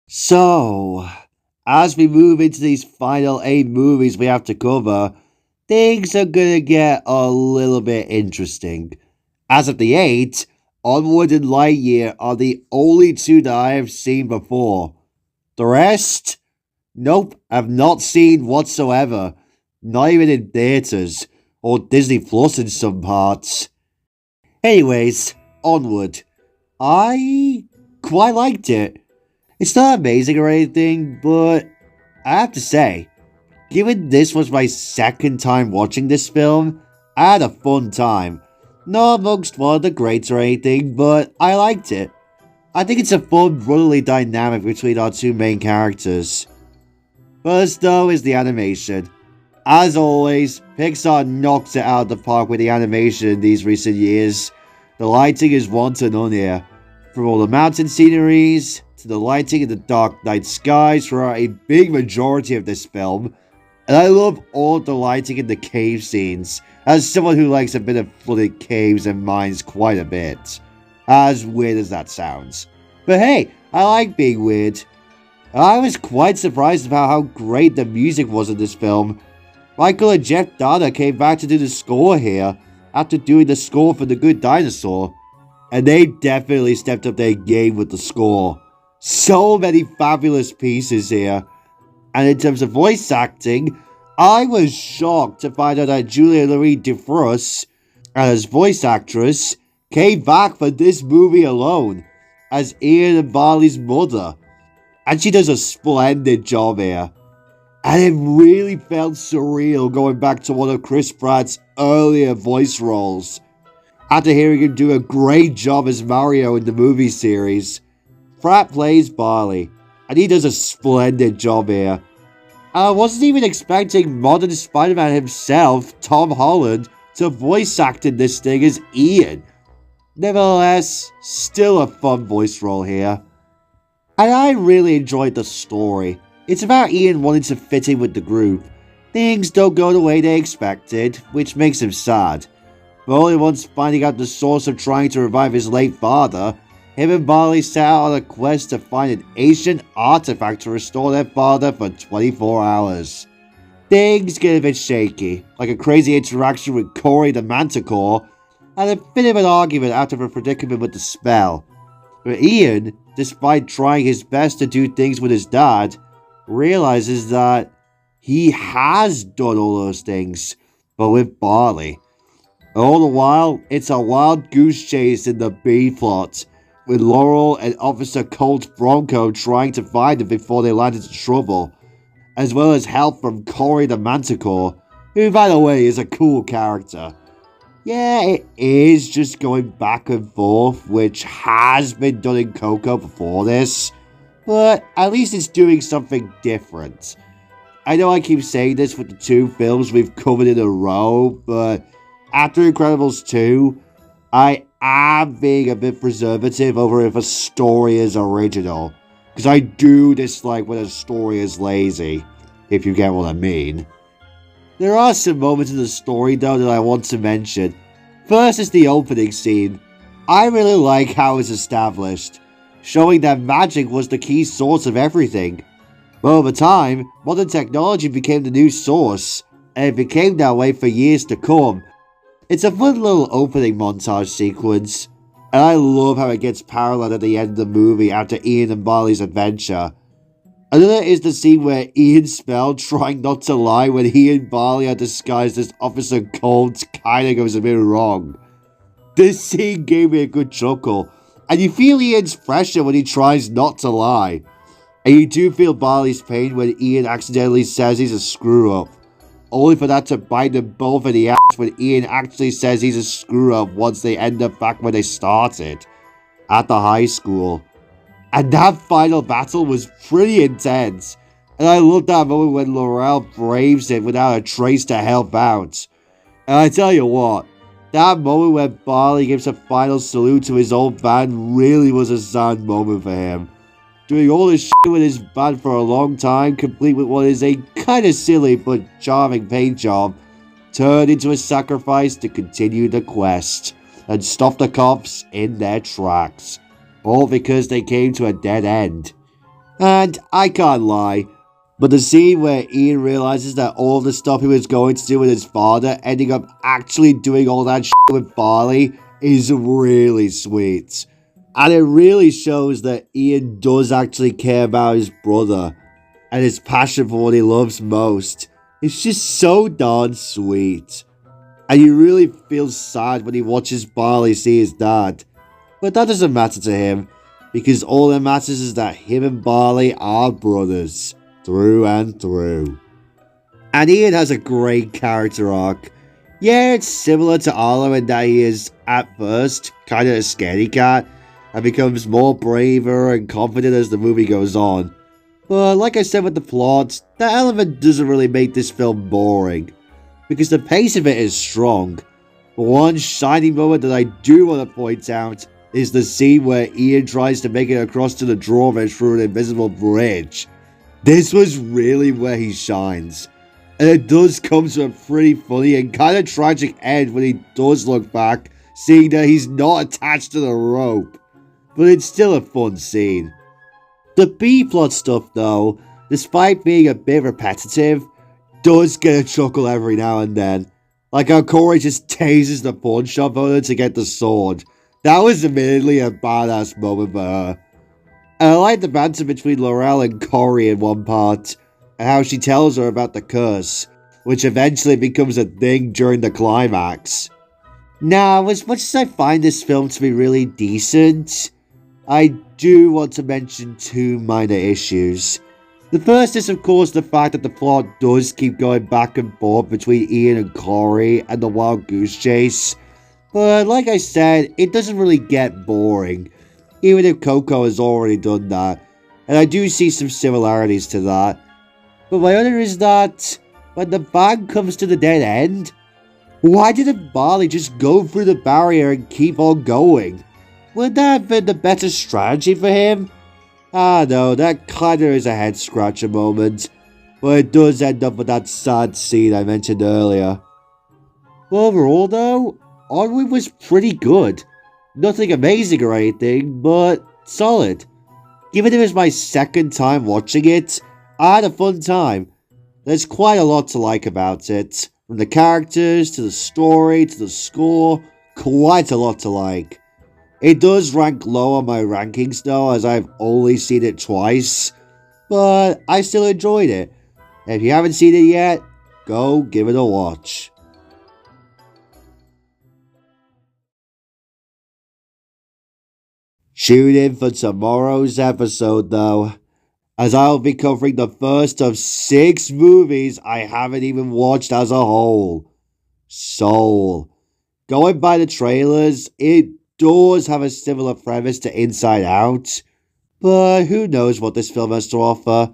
So, as we move into these final 8 movies we have to cover, things are gonna get a little bit interesting. As of the 8, Onward and Lightyear are the only two that I have seen before. The rest? Nope, I've not seen whatsoever. Not even in theaters, or Disney Plus in some parts. Anyways, Onward. I quite liked it. It's not amazing or anything, but I have to say, given this was my second time watching this film, I had a fun time. Not amongst one of the greats or anything, but I liked it. I think it's a fun brotherly dynamic between our two main characters. First though is the animation. As always, Pixar knocks it out of the park with the animation in these recent years. The lighting is one to none here. From all the mountain sceneries, to the lighting in the dark night skies throughout a big majority of this film. And I love all of the lighting in the cave scenes, as someone who likes a bit of flooded caves and mines quite a bit. As weird as that sounds. But hey, I like being weird. I was quite surprised about how great the music was in this film. Michael and Jeff Dada came back to do the score here, after doing the score for The Good Dinosaur. And they definitely stepped up their game with the score. So many fabulous pieces here. And in terms of voice acting, I was shocked to find out that Julia Louis-Dreyfus, as voice actress, came back for this movie alone, as Ian and Barley's mother. And she does a splendid job here. And it really felt surreal going back to one of Chris Pratt's earlier voice roles. After hearing him do a great job as Mario in the movie series, Pratt plays Barley, and he does a splendid job here. I wasn't even expecting modern Spider-Man himself, Tom Holland, to voice act in this thing as Ian. Nevertheless, still a fun voice role here. And I really enjoyed the story. It's about Ian wanting to fit in with the group. Things don't go the way they expected, which makes him sad. But only once finding out the source of trying to revive his late father, him and Barley set out on a quest to find an ancient artifact to restore their father for 24 hours. Things get a bit shaky, like a crazy interaction with Cory the Manticore, and a bit of an argument after the predicament with the spell. But Ian, despite trying his best to do things with his dad, realizes that he has done all those things, but with Barley. All the while, it's a wild goose chase in the B-plot, with Laurel and Officer Colt Bronco trying to find him before they land into trouble, as well as help from Cory the Manticore, who by the way is a cool character. Yeah, it is just going back and forth, which has been done in Coco before this, but at least it's doing something different. I know I keep saying this with the two films we've covered in a row, but after Incredibles 2, I am being a bit preservative over if a story is original, because I do dislike when a story is lazy, if you get what I mean. There are some moments in the story though that I want to mention. First is the opening scene. I really like how it's established, showing that magic was the key source of everything. But over time, modern technology became the new source, and it became that way for years to come. It's a fun little opening montage sequence, and I love how it gets paralleled at the end of the movie after Ian and Barley's adventure. Another is the scene where Ian Spell trying not to lie when he and Barley are disguised as Officer Colt kinda goes a bit wrong. This scene gave me a good chuckle, and you feel Ian's pressure when he tries not to lie. And you do feel Barley's pain when Ian accidentally says he's a screw-up, only for that to bite them both in the ass when Ian actually says he's a screw-up once they end up back where they started, at the high school. And that final battle was pretty intense, and I love that moment when Laurel braves it without a trace to help out. And I tell you what, That moment where Barley gives a final salute to his old band really was a sad moment for him. Doing all this shit with his band for a long time, complete with what is a kinda silly but charming paint job, turned into a sacrifice to continue the quest and stop the cops in their tracks. All because they came to a dead end. And I can't lie, but the scene where Ian realizes that all the stuff he was going to do with his father, ending up actually doing all that shit with Barley, is really sweet. And it really shows that Ian does actually care about his brother and his passion for what he loves most. It's just so darn sweet. And you really feel sad when he watches Barley see his dad. But that doesn't matter to him, because all that matters is that him and Barley are brothers, through and through. And Ian has a great character arc. Yeah, it's similar to Arlo in that he is, at first, kind of a scaredy cat, and becomes more braver and confident as the movie goes on. But like I said with the plot, that element doesn't really make this film boring, because the pace of it is strong. But one shining moment that I do want to point out is the scene where Ian tries to make it across to the drawbridge through an invisible bridge. This was really where he shines. And it does come to a pretty funny and kind of tragic end when he does look back, seeing that he's not attached to the rope. But it's still a fun scene. The B-plot stuff though, despite being a bit repetitive, does get a chuckle every now and then. Like how Corey just tases the pawn shop owner to get the sword. That was admittedly a badass moment for her. And I like the banter between Laurel and Corey in one part, and how she tells her about the curse, which eventually becomes a thing during the climax. Now, as much as I find this film to be really decent, I do want to mention two minor issues. The first is of course the fact that the plot does keep going back and forth between Ian and Corey and the wild goose chase, but like I said, it doesn't really get boring, even if Coco has already done that, and I do see some similarities to that. But my other is that, when the band comes to the dead end, why didn't Barley just go through the barrier and keep on going? Would that have been the better strategy for him? Ah no, that kinda is a head scratcher moment, but it does end up with that sad scene I mentioned earlier. Overall though, Onward was pretty good. Nothing amazing or anything, but solid. Given it was my second time watching it, I had a fun time. There's quite a lot to like about it. From the characters, to the story, to the score, quite a lot to like. It does rank low on my rankings though, as I've only seen it twice, but I still enjoyed it. And if you haven't seen it yet, go give it a watch. Tune in for tomorrow's episode though, as I'll be covering the first of 6 movies I haven't even watched as a whole. Soul. Going by the trailers, it does have a similar premise to Inside Out, but who knows what this film has to offer.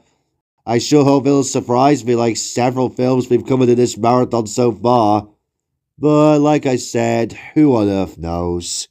I sure hope it'll surprise me like several films we've covered in this marathon so far, but like I said, who on earth knows?